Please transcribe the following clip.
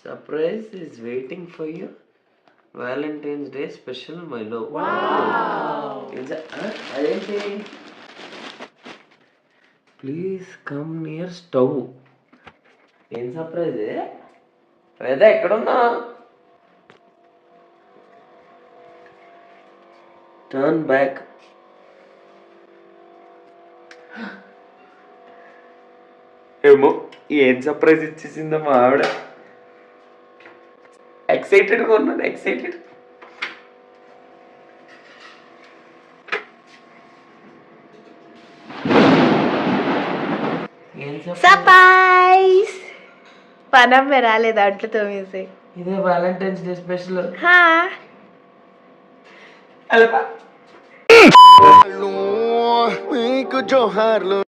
Surprise is waiting for you. Valentine's day special my love. అదేంటి? Please come near stove. ఏం surprise? Veda ఎక్కడున్నా? Turn back. ఏమో ఏం surprise ఇచ్చేసిందో మా ఆవిడ. ఎక్సైటెడ్గా ఉన్నాను, ఎక్సైటెడ్. సర్ప్రైజ్. పనమ్మ రాలేదు అట్లు తోమేసి. ఇదే వ్యాలంటైన్స్ డే స్పెషల్. మీకు జోహార్లు.